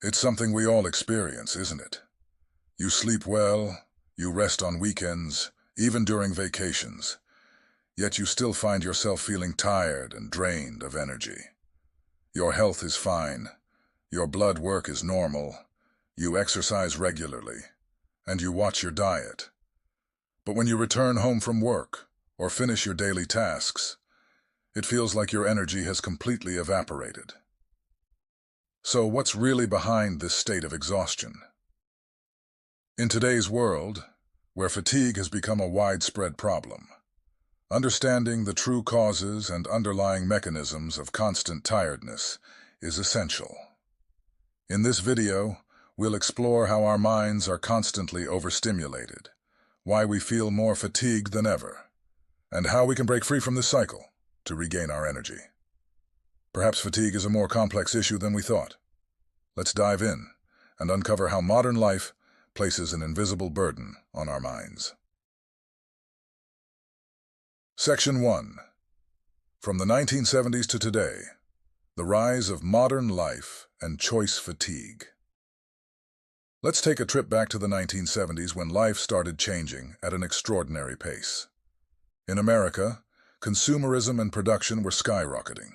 It's something we all experience, isn't it? You sleep well, you rest on weekends, even during vacations, yet you still find yourself feeling tired and drained of energy. Your health is fine, your blood work is normal, you exercise regularly, and you watch your diet. But when you return home from work or finish your daily tasks, it feels like your energy has completely evaporated. So what's really behind this state of exhaustion? In today's world, where fatigue has become a widespread problem, understanding the true causes and underlying mechanisms of constant tiredness is essential. In this video, we'll explore how our minds are constantly overstimulated, why we feel more fatigued than ever, and how we can break free from this cycle to regain our energy. Perhaps fatigue is a more complex issue than we thought. Let's dive in and uncover how modern life places an invisible burden on our minds. Section 1. From the 1970s to today, the rise of modern life and choice fatigue. Let's take a trip back to the 1970s when life started changing at an extraordinary pace. In America, consumerism and production were skyrocketing.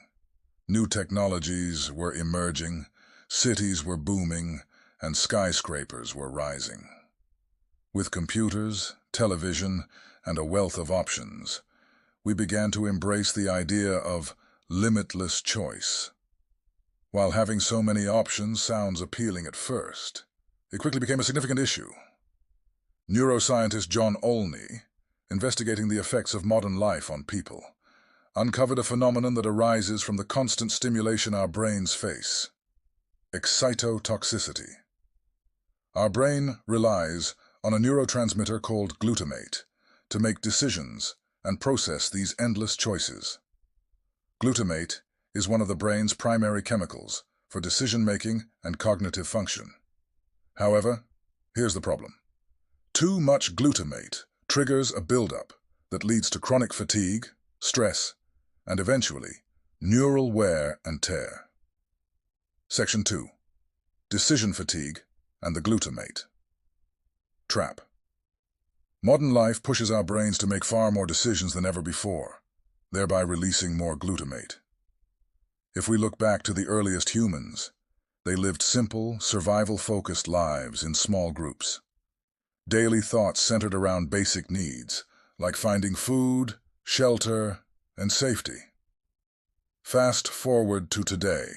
New technologies were emerging, cities were booming, and skyscrapers were rising. With computers, television, and a wealth of options, we began to embrace the idea of limitless choice. While having so many options sounds appealing at first, it quickly became a significant issue. Neuroscientist John Olney, investigating the effects of modern life on people, uncovered a phenomenon that arises from the constant stimulation our brains face: excitotoxicity. Our brain relies on a neurotransmitter called glutamate to make decisions and process these endless choices. Glutamate is one of the brain's primary chemicals for decision-making and cognitive function. However, here's the problem. Too much glutamate triggers a buildup that leads to chronic fatigue, stress, and eventually, neural wear and tear. Section 2. Decision fatigue and the glutamate trap. Modern life pushes our brains to make far more decisions than ever before, thereby releasing more glutamate. If we look back to the earliest humans, they lived simple, survival-focused lives in small groups. Daily thoughts centered around basic needs, like finding food, shelter, and safety. Fast forward to today,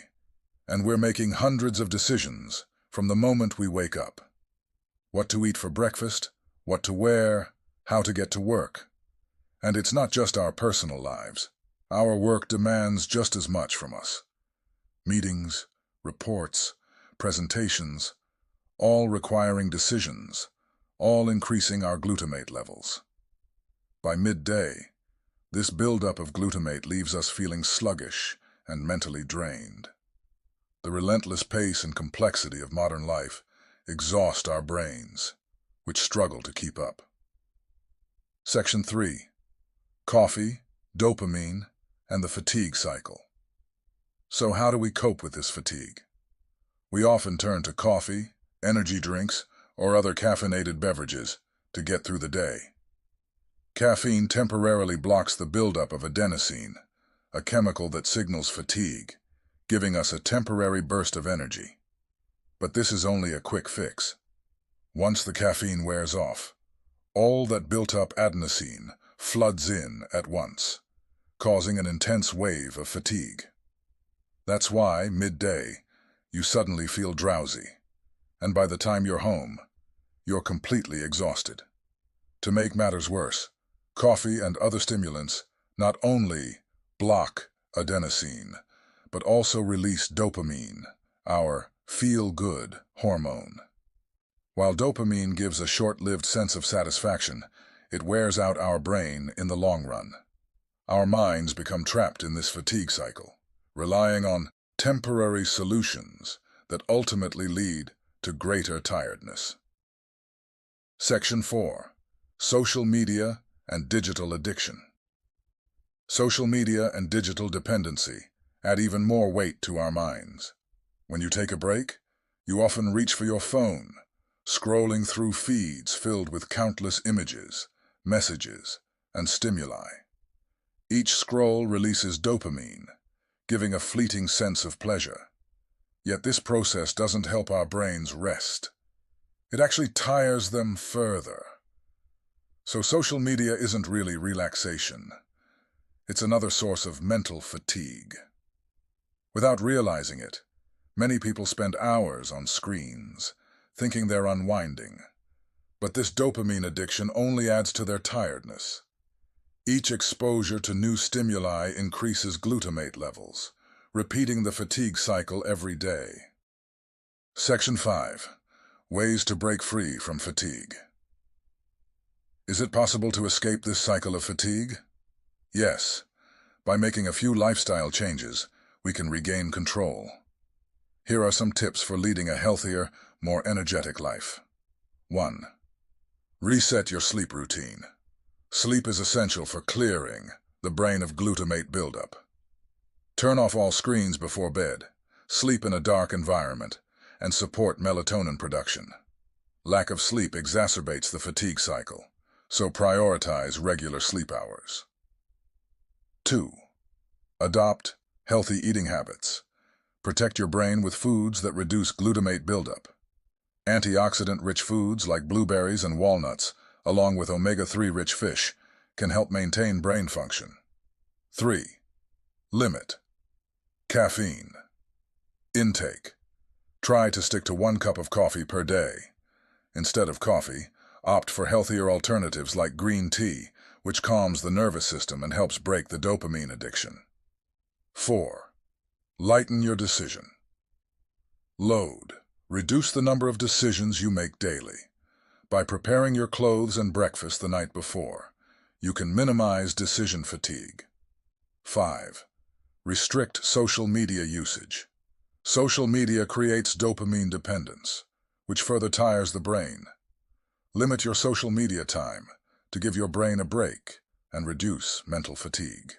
and we're making hundreds of decisions from the moment we wake up. What to eat for breakfast, what to wear, how to get to work. And it's not just our personal lives. Our work demands just as much from us. Meetings, reports, presentations, all requiring decisions, all increasing our glutamate levels. By midday, this buildup of glutamate leaves us feeling sluggish and mentally drained. The relentless pace and complexity of modern life exhaust our brains, which struggle to keep up. Section 3. Coffee, dopamine, and the fatigue cycle. So how do we cope with this fatigue? We often turn to coffee, energy drinks, or other caffeinated beverages to get through the day. Caffeine temporarily blocks the buildup of adenosine, a chemical that signals fatigue, giving us a temporary burst of energy. But this is only a quick fix. Once the caffeine wears off, all that built-up adenosine floods in at once, causing an intense wave of fatigue. That's why, midday, you suddenly feel drowsy, and by the time you're home, you're completely exhausted. To make matters worse, coffee and other stimulants not only block adenosine, but also release dopamine, our feel-good hormone. While dopamine gives a short-lived sense of satisfaction, it wears out our brain in the long run. Our minds become trapped in this fatigue cycle, relying on temporary solutions that ultimately lead to greater tiredness. Section 4. Social media and digital addiction. Social media and digital dependency add even more weight to our minds. When you take a break, You often reach for your phone, scrolling through feeds filled with countless images, messages, and stimuli. Each scroll releases dopamine, giving a fleeting sense of pleasure. Yet this process doesn't help our brains rest. It actually tires them further. So social media isn't really relaxation. It's another source of mental fatigue. Without realizing it, many people spend hours on screens, thinking they're unwinding. But this dopamine addiction only adds to their tiredness. Each exposure to new stimuli increases glutamate levels, repeating the fatigue cycle every day. Section 5. Ways to break free from fatigue. Is it possible to escape this cycle of fatigue? Yes. By making a few lifestyle changes, we can regain control. Here are some tips for leading a healthier, more energetic life. 1. Reset your sleep routine. Sleep is essential for clearing the brain of glutamate buildup. Turn off all screens before bed, sleep in a dark environment, and support melatonin production. Lack of sleep exacerbates the fatigue cycle, so prioritize regular sleep hours. 2. Adopt healthy eating habits. Protect your brain with foods that reduce glutamate buildup. Antioxidant-rich foods like blueberries and walnuts, along with omega-3 rich fish, can help maintain brain function. 3. Limit caffeine intake. Try to stick to 1 cup of coffee per day. Instead of coffee, opt for healthier alternatives like green tea, which calms the nervous system and helps break the dopamine addiction. 4. Lighten your decision. Load. Reduce the number of decisions you make daily. By preparing your clothes and breakfast the night before, you can minimize decision fatigue. 5. Restrict social media usage. Social media creates dopamine dependence, which further tires the brain. Limit your social media time to give your brain a break and reduce mental fatigue.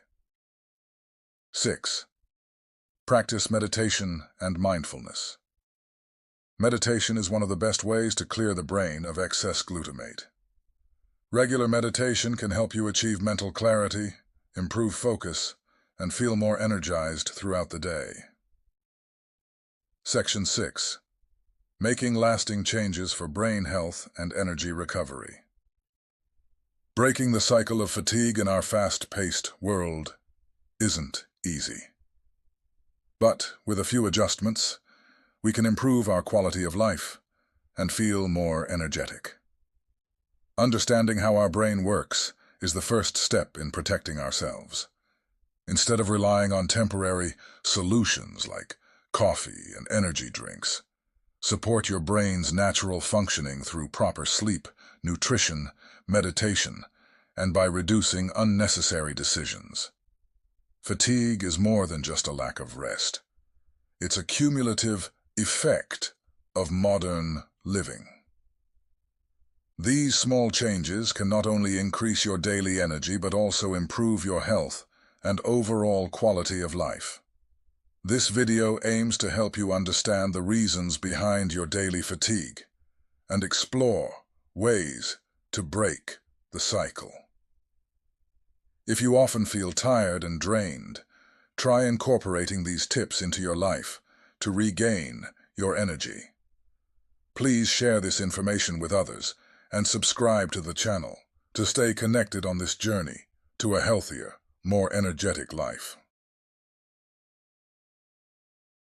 6. Practice meditation and mindfulness. Meditation is one of the best ways to clear the brain of excess glutamate. Regular meditation can help you achieve mental clarity, improve focus, and feel more energized throughout the day. Section 6. Making lasting changes for brain health and energy recovery. Breaking the cycle of fatigue in our fast-paced world isn't easy. But with a few adjustments, we can improve our quality of life and feel more energetic. Understanding how our brain works is the first step in protecting ourselves. Instead of relying on temporary solutions like coffee and energy drinks, support your brain's natural functioning through proper sleep, nutrition, meditation, and by reducing unnecessary decisions. Fatigue is more than just a lack of rest. It's a cumulative effect of modern living. These small changes can not only increase your daily energy but also improve your health and overall quality of life. This video aims to help you understand the reasons behind your daily fatigue and explore ways to break the cycle. If you often feel tired and drained, try incorporating these tips into your life to regain your energy. Please share this information with others and subscribe to the channel to stay connected on this journey to a healthier, more energetic life.